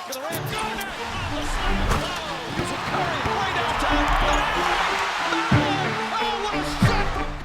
for the rim. Got it! Oh, the slam! Oh, here's a Curry way downtown. Oh, what a shot from Curry!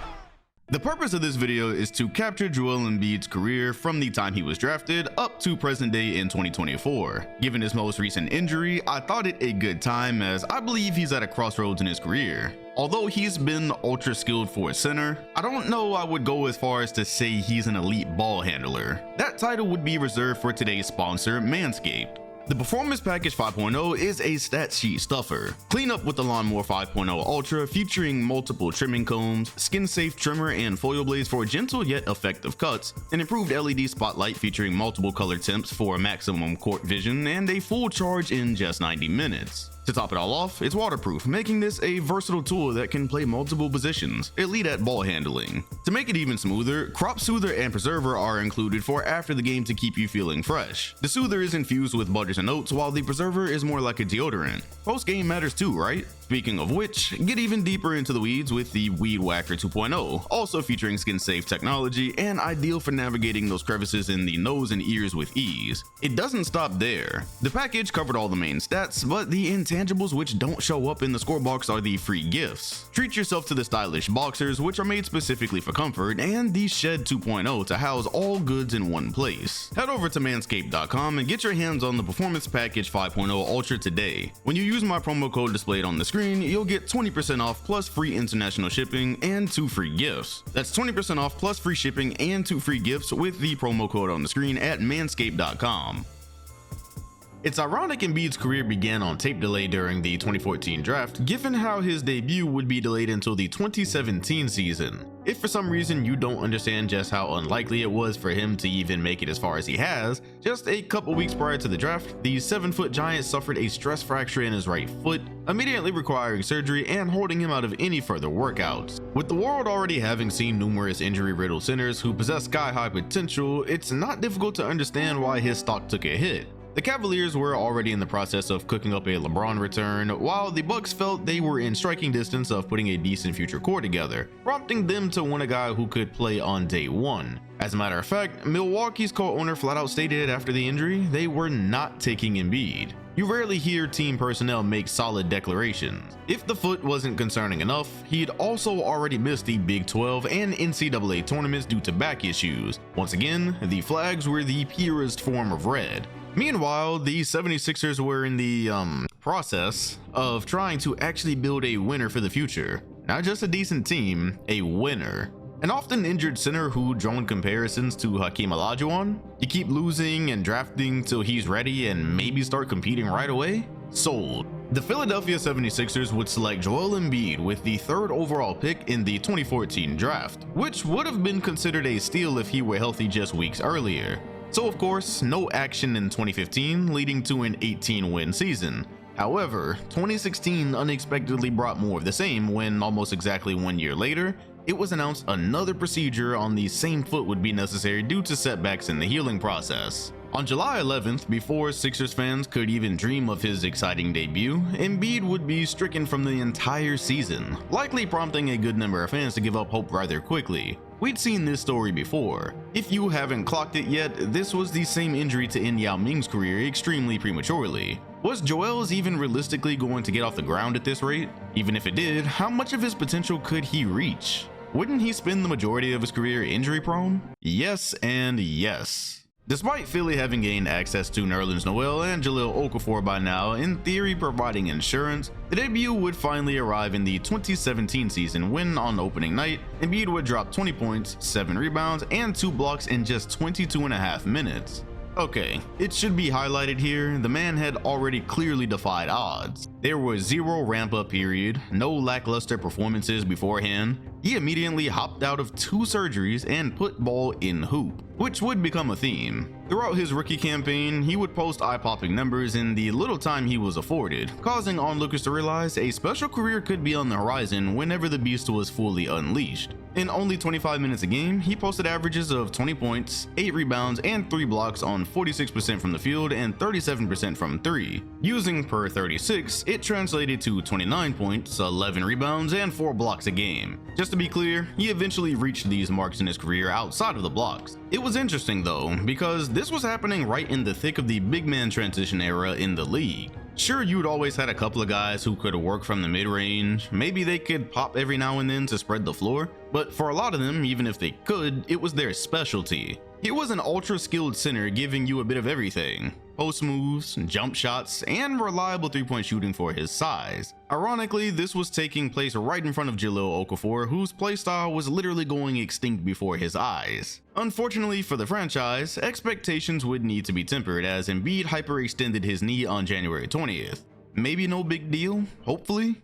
The purpose of this video is to capture Joel Embiid's career from the time he was drafted up to present day in 2024. Given his most recent injury, I thought it a good time as I believe he's at a crossroads in his career. Although he's been ultra skilled for a center, I don't know I would go as far as to say he's an elite ball handler. That title would be reserved for today's sponsor, Manscaped. The Performance Package 5.0 is a stat sheet stuffer. Clean up with the Lawnmower 5.0 Ultra featuring multiple trimming combs, skin-safe trimmer and foil blades for gentle yet effective cuts, an improved LED spotlight featuring multiple color temps for maximum court vision, and a full charge in just 90 minutes. To top it all off, it's waterproof, making this a versatile tool that can play multiple positions, elite at ball handling. To make it even smoother, Crop Soother and Preserver are included for after the game to keep you feeling fresh. The Soother is infused with butters and oats, while the Preserver is more like a deodorant. Post-game matters too, right? Speaking of which, get even deeper into the weeds with the Weed Whacker 2.0, also featuring skin-safe technology and ideal for navigating those crevices in the nose and ears with ease. It doesn't stop there. The package covered all the main stats, but the intangibles which don't show up in the score box are the free gifts. Treat yourself to the stylish boxers, which are made specifically for comfort, and the Shed 2.0 to house all goods in one place. Head over to manscaped.com and get your hands on the Performance Package 5.0 Ultra today. When you use my promo code displayed on the screen, you'll get 20% off plus free international shipping and 2 free gifts. That's 20% off plus free shipping and 2 free gifts with the promo code on the screen at manscaped.com. It's ironic Embiid's career began on tape delay during the 2014 draft, given how his debut would be delayed until the 2017 season. If for some reason you don't understand just how unlikely it was for him to even make it as far as he has, just a couple weeks prior to the draft, the 7-foot giant suffered a stress fracture in his right foot, immediately requiring surgery and holding him out of any further workouts. With the world already having seen numerous injury-riddled centers who possess sky-high potential, it's not difficult to understand why his stock took a hit. The Cavaliers were already in the process of cooking up a LeBron return, while the Bucks felt they were in striking distance of putting a decent future core together, prompting them to want a guy who could play on day one. As a matter of fact, Milwaukee's co-owner flat out stated after the injury they were not taking Embiid. You rarely hear team personnel make solid declarations. If the foot wasn't concerning enough, he'd also already missed the Big 12 and NCAA tournaments due to back issues. Once again, the flags were the purest form of red. Meanwhile, the 76ers were in the process of trying to actually build a winner for the future. Not just a decent team, a winner. An often injured center who drawn comparisons to Hakeem Olajuwon? You keep losing and drafting till he's ready and maybe start competing right away? Sold. The Philadelphia 76ers would select Joel Embiid with the 3rd overall pick in the 2014 draft, which would have been considered a steal if he were healthy just weeks earlier. So of course, no action in 2015, leading to an 18-win season. However, 2016 unexpectedly brought more of the same when almost exactly 1 year later, it was announced another procedure on the same foot would be necessary due to setbacks in the healing process. On July 11th, before Sixers fans could even dream of his exciting debut, Embiid would be stricken from the entire season, likely prompting a good number of fans to give up hope rather quickly. We'd seen this story before. If you haven't clocked it yet, this was the same injury to In Yao Ming's career extremely prematurely. Was Joel's even realistically going to get off the ground at this rate? Even if it did, how much of his potential could he reach? Wouldn't he spend the majority of his career injury prone? Yes and yes. Despite Philly having gained access to Nerlens Noel and Jahlil Okafor by now, in theory providing insurance, the debut would finally arrive in the 2017 season when, on opening night, Embiid would drop 20 points, 7 rebounds, and 2 blocks in just 22.5 minutes. Okay, it should be highlighted here, the man had already clearly defied odds. There was zero ramp-up period, no lackluster performances beforehand. He immediately hopped out of 2 surgeries and put ball in hoop, which would become a theme. Throughout his rookie campaign, he would post eye-popping numbers in the little time he was afforded, causing onlookers to realize a special career could be on the horizon whenever the beast was fully unleashed. In only 25 minutes a game, he posted averages of 20 points, 8 rebounds, and 3 blocks on 46% from the field and 37% from 3. Using per 36, it translated to 29 points, 11 rebounds, and 4 blocks a game. Just to be clear, he eventually reached these marks in his career outside of the blocks. It was interesting though, because this was happening right in the thick of the big man transition era in the league. Sure, you'd always had a couple of guys who could work from the mid-range, maybe they could pop every now and then to spread the floor, but for a lot of them, even if they could, it was their specialty. He was an ultra-skilled center giving you a bit of everything: post moves, jump shots, and reliable three-point shooting for his size. Ironically, this was taking place right in front of Jahlil Okafor, whose playstyle was literally going extinct before his eyes. Unfortunately for the franchise, expectations would need to be tempered as Embiid hyperextended his knee on January 20th. Maybe no big deal, hopefully?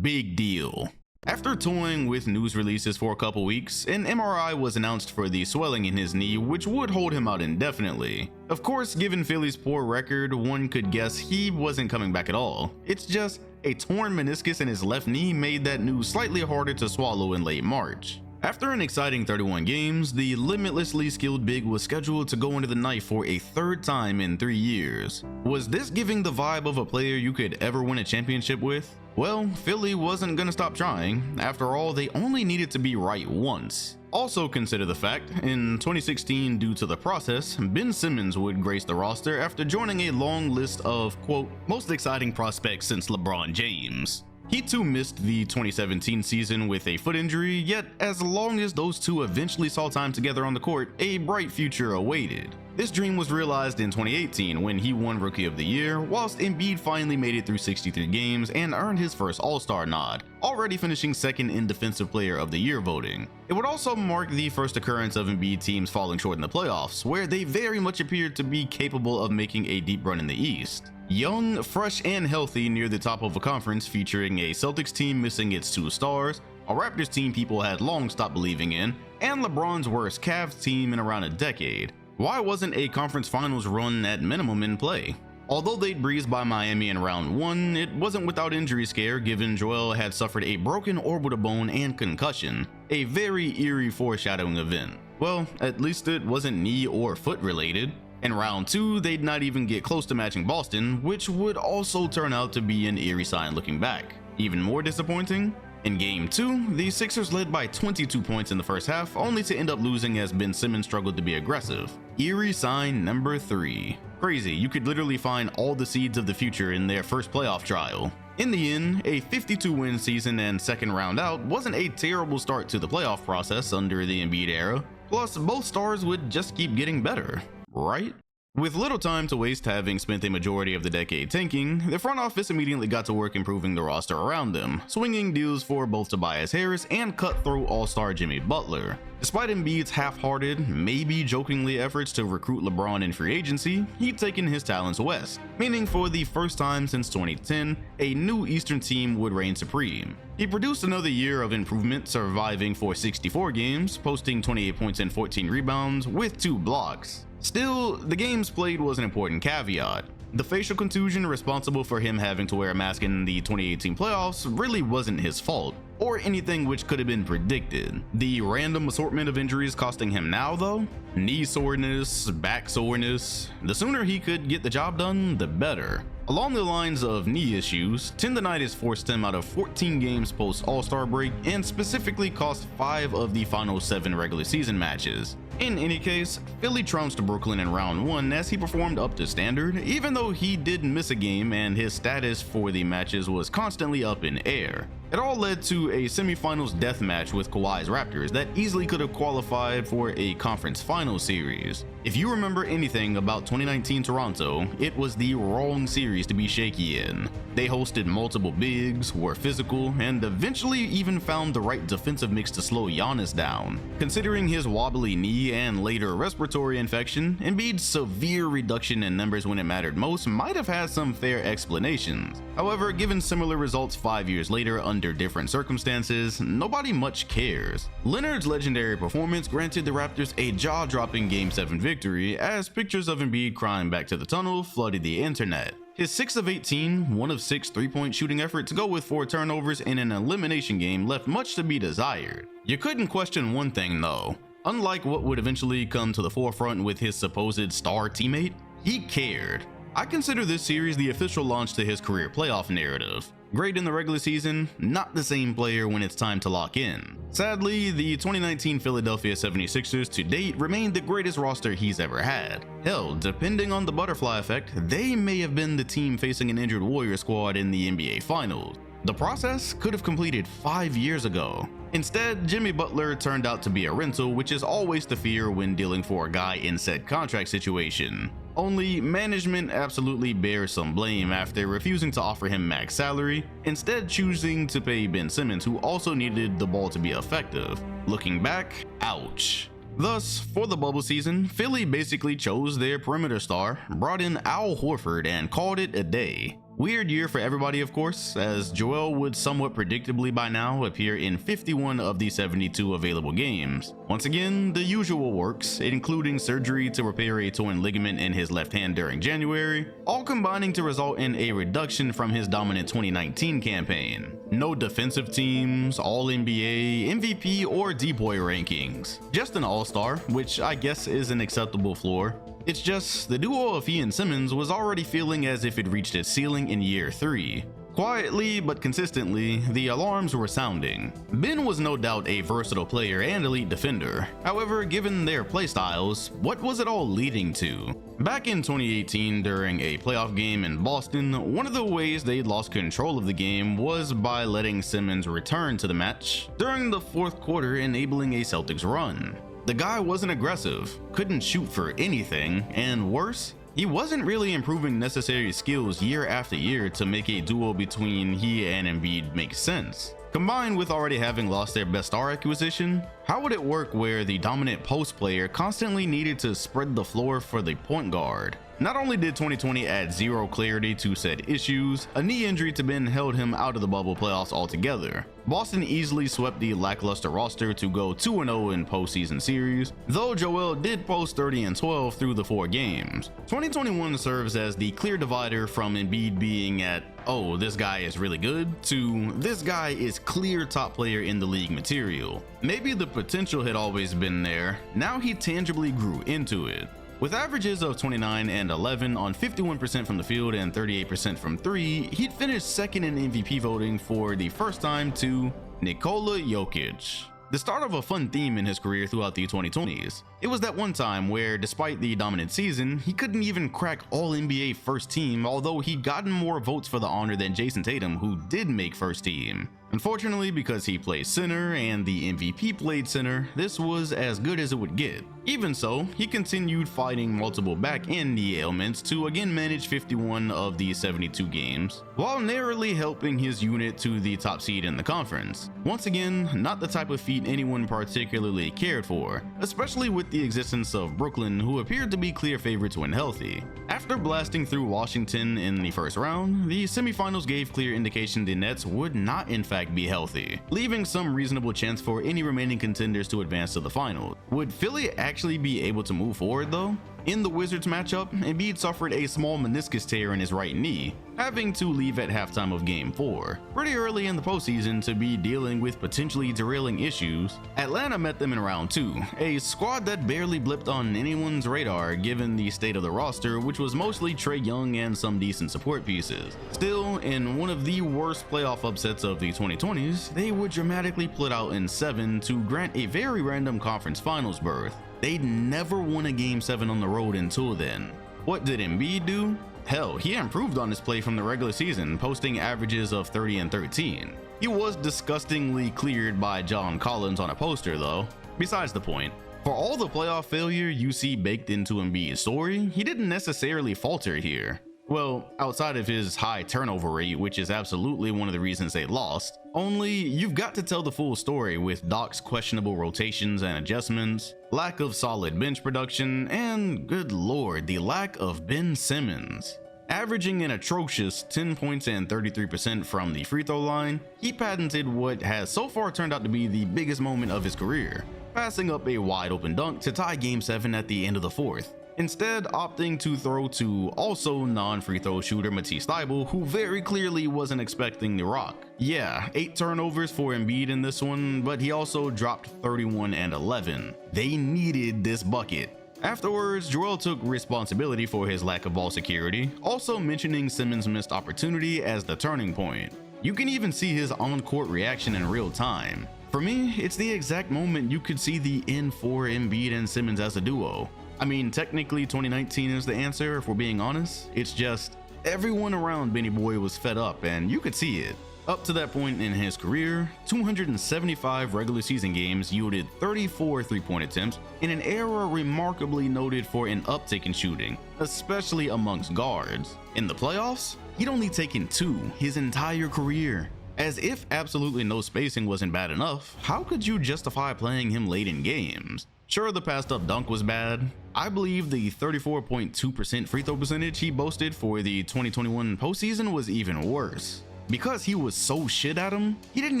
Big deal. After toying with news releases for a couple weeks, an MRI was announced for the swelling in his knee, which would hold him out indefinitely. Of course, given Philly's poor record, one could guess he wasn't coming back at all. It's just a torn meniscus in his left knee made that news slightly harder to swallow in late March. After an exciting 31 games, the limitlessly skilled big was scheduled to go under the knife for a third time in 3 years. Was this giving the vibe of a player you could ever win a championship with? Well, Philly wasn't gonna stop trying. After all, they only needed to be right once. Also consider the fact, in 2016, due to the process, Ben Simmons would grace the roster after joining a long list of, quote, most exciting prospects since LeBron James. He too missed the 2017 season with a foot injury, yet as long as those two eventually saw time together on the court, a bright future awaited. This dream was realized in 2018 when he won Rookie of the Year, whilst Embiid finally made it through 63 games and earned his first All-Star nod, already finishing second in Defensive Player of the Year voting. It would also mark the first occurrence of Embiid teams falling short in the playoffs, where they very much appeared to be capable of making a deep run in the East. Young, fresh, and healthy near the top of a conference featuring a Celtics team missing its 2 stars, a Raptors team people had long stopped believing in, and LeBron's worst Cavs team in around a decade. Why wasn't a conference finals run at minimum in play? Although they'd breezed by Miami in round 1, it wasn't without injury scare given Joel had suffered a broken orbital bone and concussion, a very eerie foreshadowing event. Well, at least it wasn't knee or foot related. In round 2, they'd not even get close to matching Boston, which would also turn out to be an eerie sign looking back. Even more disappointing? In game 2, the Sixers led by 22 points in the first half, only to end up losing as Ben Simmons struggled to be aggressive. Eerie sign number 3. Crazy, you could literally find all the seeds of the future in their first playoff trial. In the end, a 52-win season and second round out wasn't a terrible start to the playoff process under the Embiid era, plus both stars would just keep getting better, right? With little time to waste having spent a majority of the decade tanking, the front office immediately got to work improving the roster around them, swinging deals for both Tobias Harris and cutthroat all-star Jimmy Butler. Despite Embiid's half-hearted, maybe jokingly efforts to recruit LeBron in free agency, he'd taken his talents west, meaning for the first time since 2010, a new Eastern team would reign supreme. He produced another year of improvement, surviving for 64 games, posting 28 points and 14 rebounds with 2 blocks. Still, the games played was an important caveat. The facial contusion responsible for him having to wear a mask in the 2018 playoffs really wasn't his fault, or anything which could have been predicted. The random assortment of injuries costing him now though? Knee soreness, back soreness. The sooner he could get the job done, the better. Along the lines of knee issues, tendonitis forced him out of 14 games post All-Star break and specifically cost 5 of the final 7 regular season matches. In any case, Philly trounced Brooklyn in round 1 as he performed up to standard, even though he did miss a game and his status for the matches was constantly up in air. It all led to a semifinals death match with Kawhi's Raptors that easily could have qualified for a conference finals series. If you remember anything about 2019 Toronto, it was the wrong series to be shaky in. They hosted multiple bigs, were physical, and eventually even found the right defensive mix to slow Giannis down. Considering his wobbly knee and later respiratory infection, Embiid's severe reduction in numbers when it mattered most might have had some fair explanations. However, given similar results 5 years later under different circumstances, nobody much cares. Leonard's legendary performance granted the Raptors a jaw-dropping Game 7 victory as pictures of Embiid crying back to the tunnel flooded the internet. His 6 of 18, 1 of 6 3-point shooting effort to go with 4 turnovers in an elimination game left much to be desired. You couldn't question one thing though. Unlike what would eventually come to the forefront with his supposed star teammate, he cared. I consider this series the official launch to his career playoff narrative. Great in the regular season, not the same player when it's time to lock in. Sadly, the 2019 Philadelphia 76ers to date remain the greatest roster he's ever had. Hell, depending on the butterfly effect, they may have been the team facing an injured Warrior squad in the NBA Finals. The process could have completed 5 years ago. Instead, Jimmy Butler turned out to be a rental, which is always the fear when dealing for a guy in said contract situation. Only management absolutely bears some blame after refusing to offer him max salary, instead choosing to pay Ben Simmons, who also needed the ball to be effective. Looking back, ouch. Thus, for the bubble season, Philly basically chose their perimeter star, brought in Al Horford, and called it a day. Weird year for everybody, of course, as Joel would somewhat predictably by now appear in 51 of the 72 available games. Once again, the usual works, including surgery to repair a torn ligament in his left hand during January, all combining to result in a reduction from his dominant 2019 campaign. No defensive teams, All-NBA, MVP, or D-Boy rankings. Just an all-star, which I guess is an acceptable floor. It's just, the duo of he and Simmons was already feeling as if it reached its ceiling in year 3. Quietly but consistently, the alarms were sounding. Ben was no doubt a versatile player and elite defender. However, given their playstyles, what was it all leading to? Back in 2018, during a playoff game in Boston, one of the ways they lost control of the game was by letting Simmons return to the match during the fourth quarter, enabling a Celtics run. The guy wasn't aggressive, couldn't shoot for anything, and worse, he wasn't really improving necessary skills year after year to make a duo between he and Embiid make sense. Combined with already having lost their best star acquisition, how would it work where the dominant post player constantly needed to spread the floor for the point guard? Not only did 2020 add zero clarity to said issues, a knee injury to Ben held him out of the bubble playoffs altogether. Boston easily swept the lackluster roster to go 2-0 in postseason series, though Joel did post 30 and 12 through the 4 games. 2021 serves as the clear divider from Embiid being at, oh, this guy is really good, to this guy is clear top player in the league material. Maybe the potential had always been there, now he tangibly grew into it. With averages of 29 and 11 on 51% from the field and 38% from 3, he'd finished second in MVP voting for the first time to Nikola Jokic. The start of a fun theme in his career throughout the 2020s. It was that one time where, despite the dominant season, he couldn't even crack All-NBA first team, although he'd gotten more votes for the honor than Jason Tatum, who did make first team. Unfortunately, because he plays center and the MVP played center, this was as good as it would get. Even so, he continued fighting multiple back and knee ailments to again manage 51 of the 72 games, while narrowly helping his unit to the top seed in the conference. Once again, not the type of feat anyone particularly cared for, especially with the existence of Brooklyn, who appeared to be clear favorites when healthy. After blasting through Washington in the first round, the semifinals gave clear indication the Nets would not in fact be healthy, leaving some reasonable chance for any remaining contenders to advance to the finals. Would Philly actually be able to move forward though? In the Wizards matchup, Embiid suffered a small meniscus tear in his right knee, having to leave at halftime of Game 4, pretty early in the postseason to be dealing with potentially derailing issues. Atlanta met them in round 2, a squad that barely blipped on anyone's radar given the state of the roster, which was mostly Trae Young and some decent support pieces. Still, in one of the worst playoff upsets of the 2020s, they were dramatically put out in 7 to grant a very random conference finals berth. They'd never won a Game 7 on the road until then. What did Embiid do? Hell, he improved on his play from the regular season, posting averages of 30 and 13. He was disgustingly cleared by John Collins on a poster though. Besides the point, for all the playoff failure you see baked into Embiid's story, he didn't necessarily falter here. Well, outside of his high turnover rate, which is absolutely one of the reasons they lost. Only, you've got to tell the full story with Doc's questionable rotations and adjustments, lack of solid bench production, and, good lord, the lack of Ben Simmons. Averaging an atrocious 10 points and 33% from the free throw line, he patented what has so far turned out to be the biggest moment of his career, passing up a wide open dunk to tie Game 7 at the end of the fourth. Instead, opting to throw to also non-free throw shooter Matisse Thybulle, who very clearly wasn't expecting the rock. Yeah, 8 turnovers for Embiid in this one, but he also dropped 31 and 11. They needed this bucket. Afterwards, Joel took responsibility for his lack of ball security, also mentioning Simmons' missed opportunity as the turning point. You can even see his on-court reaction in real time. For me, it's the exact moment you could see the end for Embiid and Simmons as a duo. I mean, technically 2019 is the answer if we're being honest. It's just everyone around Benny Boy was fed up and you could see it. Up to that point in his career, 275 regular season games yielded 34 three-point attempts in an era remarkably noted for an uptick in shooting, especially amongst guards. In the playoffs, he'd only taken 2 his entire career. As if absolutely no spacing wasn't bad enough, how could you justify playing him late in games? Sure, the passed up dunk was bad. I believe the 34.2% free throw percentage he boasted for the 2021 postseason was even worse. Because he was so shit at him, he didn't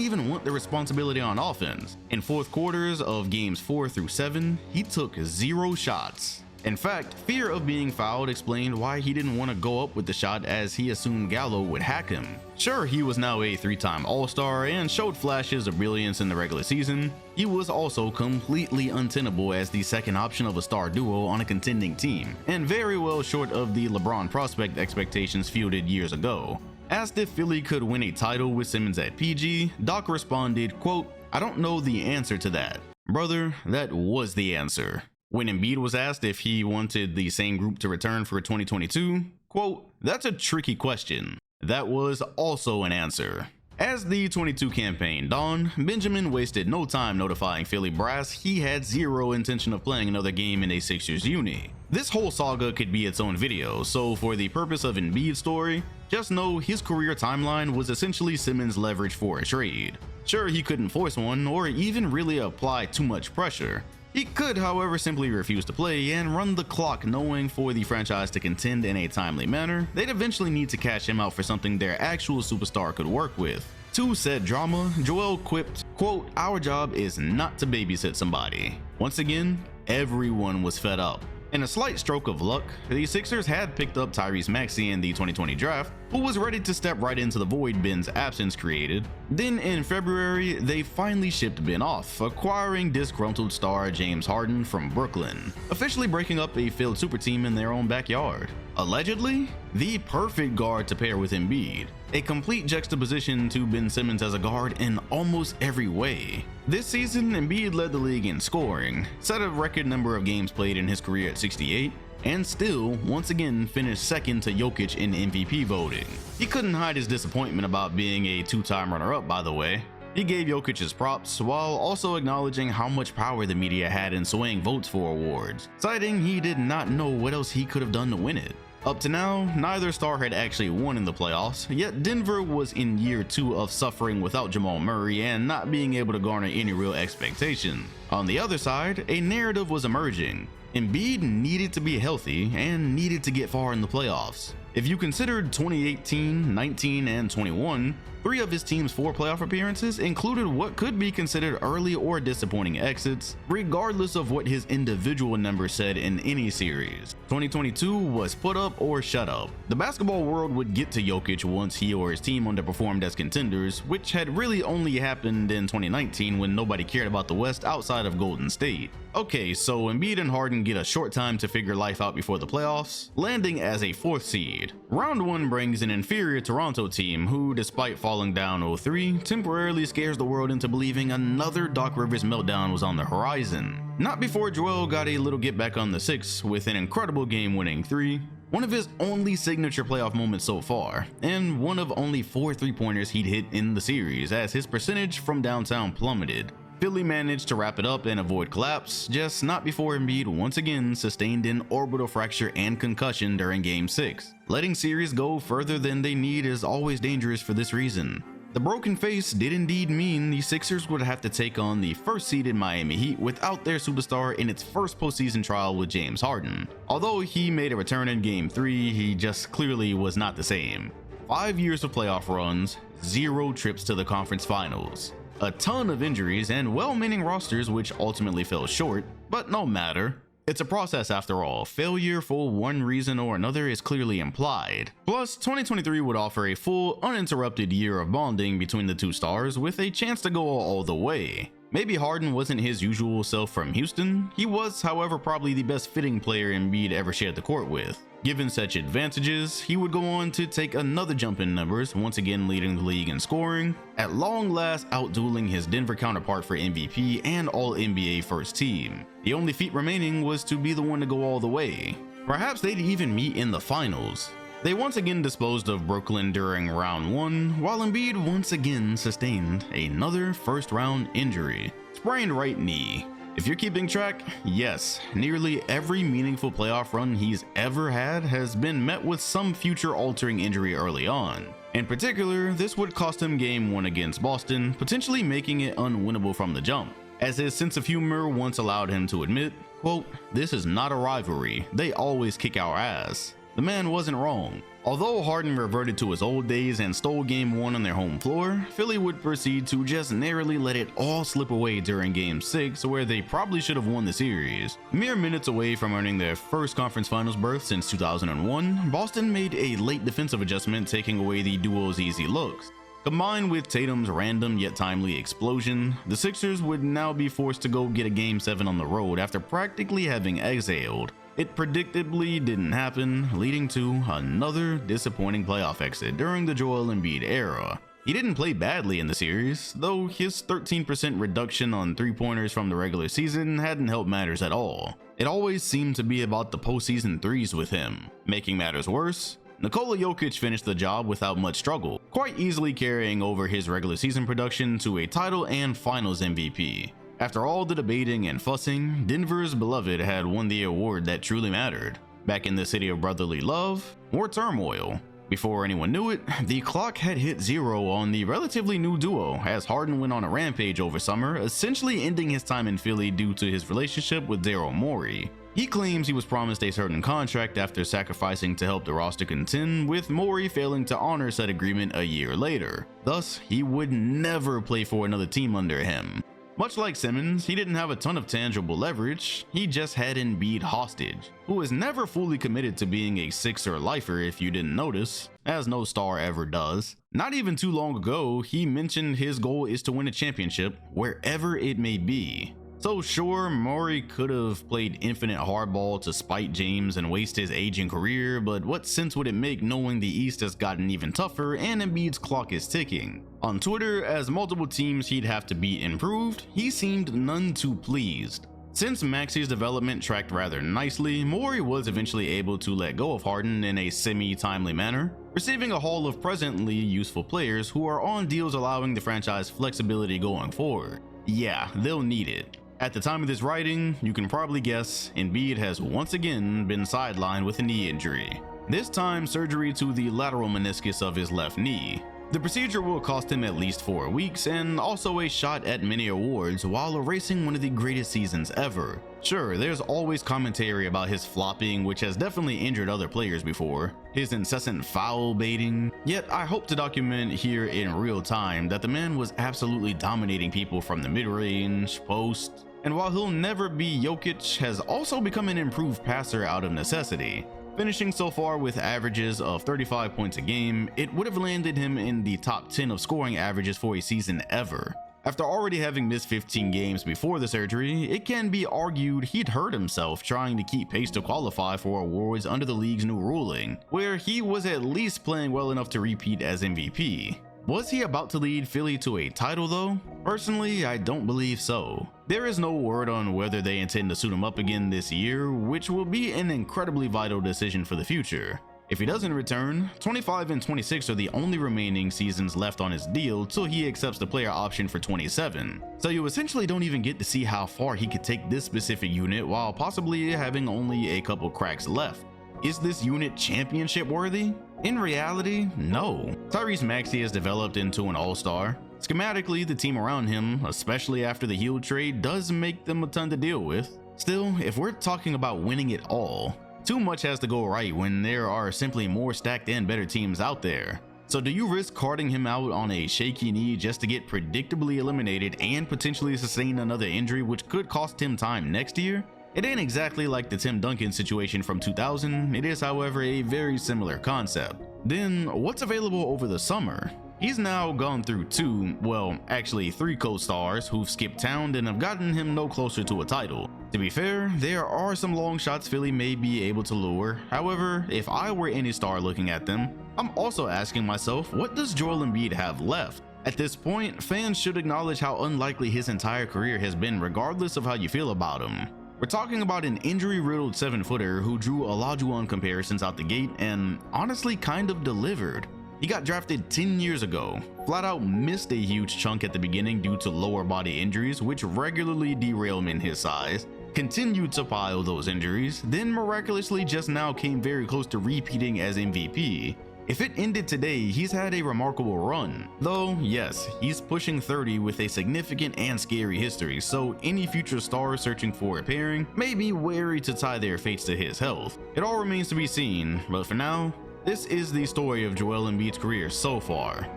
even want the responsibility on offense. In fourth quarters of games 4 through 7, he took 0 shots. In fact, fear of being fouled explained why he didn't want to go up with the shot, as he assumed Gallo would hack him. Sure, he was now a 3-time All-Star and showed flashes of brilliance in the regular season. He was also completely untenable as the second option of a star duo on a contending team, and very well short of the LeBron prospect expectations fielded years ago. Asked if Philly could win a title with Simmons at PG, Doc responded, quote, "I don't know the answer to that." Brother, that was the answer. When Embiid was asked if he wanted the same group to return for 2022, quote, "That's a tricky question." That was also an answer. As the 22 campaign dawned, Benjamin wasted no time notifying Philly brass he had 0 intention of playing another game in a Sixers uni. This whole saga could be its own video, so for the purpose of Embiid's story, just know his career timeline was essentially Simmons' leverage for a trade. Sure, he couldn't force one or even really apply too much pressure. He could, however, simply refuse to play and run the clock, knowing for the franchise to contend in a timely manner, they'd eventually need to cash him out for something their actual superstar could work with. To said drama, Joel quipped, quote, "Our job is not to babysit somebody." Once again, everyone was fed up. In a slight stroke of luck, the Sixers had picked up Tyrese Maxey in the 2020 draft, who was ready to step right into the void Ben's absence created. Then in February, they finally shipped Ben off, acquiring disgruntled star James Harden from Brooklyn, officially breaking up a failed super team in their own backyard. Allegedly, the perfect guard to pair with Embiid, a complete juxtaposition to Ben Simmons as a guard in almost every way. This season, Embiid led the league in scoring, set a record number of games played in his career at 68, and still, once again, finished second to Jokic in MVP voting. He couldn't hide his disappointment about being a 2-time runner-up, by the way. He gave Jokic his props, while also acknowledging how much power the media had in swaying votes for awards, citing he did not know what else he could have done to win it. Up to now, neither star had actually won in the playoffs, yet Denver was in year 2 of suffering without Jamal Murray and not being able to garner any real expectation. On the other side, a narrative was emerging. Embiid needed to be healthy and needed to get far in the playoffs. If you considered 2018, 19, and 21, 3 of his team's 4 playoff appearances included what could be considered early or disappointing exits, regardless of what his individual numbers said in any series. 2022 was put up or shut up. The basketball world would get to Jokic once he or his team underperformed as contenders, which had really only happened in 2019 when nobody cared about the West outside of Golden State. Okay, so Embiid and Harden get a short time to figure life out before the playoffs, landing as a 4th seed. Round 1 brings an inferior Toronto team who, despite falling down 0-3, temporarily scares the world into believing another Doc Rivers meltdown was on the horizon. Not before Joel got a little get back on the 6 with an incredible game-winning 3, one of his only signature playoff moments so far, and one of only 4 3-pointers he'd hit in the series as his percentage from downtown plummeted. Philly managed to wrap it up and avoid collapse, just not before Embiid once again sustained an orbital fracture and concussion during Game 6. Letting series go further than they need is always dangerous for this reason. The broken face did indeed mean the Sixers would have to take on the 1st-seeded Miami Heat without their superstar in its first postseason trial with James Harden. Although he made a return in Game 3, he just clearly was not the same. 5 years of playoff runs, 0 trips to the conference finals. A ton of injuries and well-meaning rosters which ultimately fell short, but no matter. It's a process after all. Failure for one reason or another is clearly implied. Plus, 2023 would offer a full, uninterrupted year of bonding between the 2 stars with a chance to go all the way. Maybe Harden wasn't his usual self from Houston. He was, however, probably the best fitting player Embiid ever shared the court with. Given such advantages, he would go on to take another jump in numbers, once again leading the league in scoring, at long last outdueling his Denver counterpart for MVP and All-NBA first team. The only feat remaining was to be the one to go all the way. Perhaps they'd even meet in the finals. They once again disposed of Brooklyn during round 1, while Embiid once again sustained another first round injury, sprained right knee. If you're keeping track, yes, nearly every meaningful playoff run he's ever had has been met with some future altering injury early on. In particular, this would cost him game 1 against Boston, potentially making it unwinnable from the jump, as his sense of humor once allowed him to admit, quote, "This is not a rivalry, they always kick our ass." The man wasn't wrong. Although Harden reverted to his old days and stole game 1 on their home floor, Philly would proceed to just narrowly let it all slip away during game 6, where they probably should have won the series. Mere minutes away from earning their first conference finals berth since 2001, Boston made a late defensive adjustment, taking away the duo's easy looks. Combined with Tatum's random yet timely explosion, the Sixers would now be forced to go get a game 7 on the road after practically having exhaled. It predictably didn't happen, leading to another disappointing playoff exit during the Joel Embiid era. He didn't play badly in the series, though his 13% reduction on three-pointers from the regular season hadn't helped matters at all. It always seemed to be about the postseason threes with him. Making matters worse, Nikola Jokic finished the job without much struggle, quite easily carrying over his regular season production to a title and finals MVP. After all the debating and fussing, Denver's beloved had won the award that truly mattered. Back in the city of brotherly love, or turmoil. Before anyone knew it, the clock had hit 0 on the relatively new duo as Harden went on a rampage over summer, essentially ending his time in Philly due to his relationship with Daryl Morey. He claims he was promised a certain contract after sacrificing to help the roster contend, with Morey failing to honor said agreement a year later. Thus, he would never play for another team under him. Much like Simmons, he didn't have a ton of tangible leverage, he just had Embiid hostage, who was never fully committed to being a Sixer lifer if you didn't notice, as no star ever does. Not even too long ago, he mentioned his goal is to win a championship, wherever it may be. So sure, Morey could have played infinite hardball to spite James and waste his aging career, but what sense would it make knowing the East has gotten even tougher and Embiid's clock is ticking? On Twitter, as multiple teams he'd have to beat improved, he seemed none too pleased. Since Maxi's development tracked rather nicely, Morey was eventually able to let go of Harden in a semi-timely manner, receiving a haul of presently useful players who are on deals allowing the franchise flexibility going forward. Yeah, they'll need it. At the time of this writing, you can probably guess Embiid has once again been sidelined with a knee injury. This time surgery to the lateral meniscus of his left knee. The procedure will cost him at least 4 weeks and also a shot at many awards while erasing one of the greatest seasons ever. Sure, there's always commentary about his flopping, which has definitely injured other players before, his incessant foul baiting, yet I hope to document here in real time that the man was absolutely dominating people from the mid-range, post, and while he'll never be Jokic, has also become an improved passer out of necessity. Finishing so far with averages of 35 points a game, it would have landed him in the top 10 of scoring averages for a season ever. After already having missed 15 games before the surgery, it can be argued he'd hurt himself trying to keep pace to qualify for awards under the league's new ruling, where he was at least playing well enough to repeat as MVP. Was he about to lead Philly to a title though? Personally, I don't believe so. There is no word on whether they intend to suit him up again this year, which will be an incredibly vital decision for the future. If he doesn't return, 25 and 26 are the only remaining seasons left on his deal till he accepts the player option for 27. So you essentially don't even get to see how far he could take this specific unit while possibly having only a couple cracks left. Is this unit championship worthy? In reality, no. Tyrese Maxey has developed into an all-star. Schematically, the team around him, especially after the Hield trade, does make them a ton to deal with. Still, if we're talking about winning it all, too much has to go right when there are simply more stacked and better teams out there. So do you risk carting him out on a shaky knee just to get predictably eliminated and potentially sustain another injury which could cost him time next year? It ain't exactly like the Tim Duncan situation from 2000, it is however a very similar concept. Then what's available over the summer? He's now gone through three co-stars who've skipped town and have gotten him no closer to a title. To be fair, there are some long shots Philly may be able to lure. However, if I were any star looking at them, I'm also asking myself, what does Joel Embiid have left? At this point, fans should acknowledge how unlikely his entire career has been regardless of how you feel about him. We're talking about an injury-riddled 7-footer who drew Olajuwon comparisons out the gate and honestly kind of delivered. He got drafted 10 years ago, flat out missed a huge chunk at the beginning due to lower body injuries which regularly derail him in his size, continued to pile those injuries, then miraculously just now came very close to repeating as MVP. If it ended today, he's had a remarkable run. Though, yes, he's pushing 30 with a significant and scary history, so any future stars searching for a pairing may be wary to tie their fates to his health. It all remains to be seen, but for now, this is the story of Joel Embiid's career so far.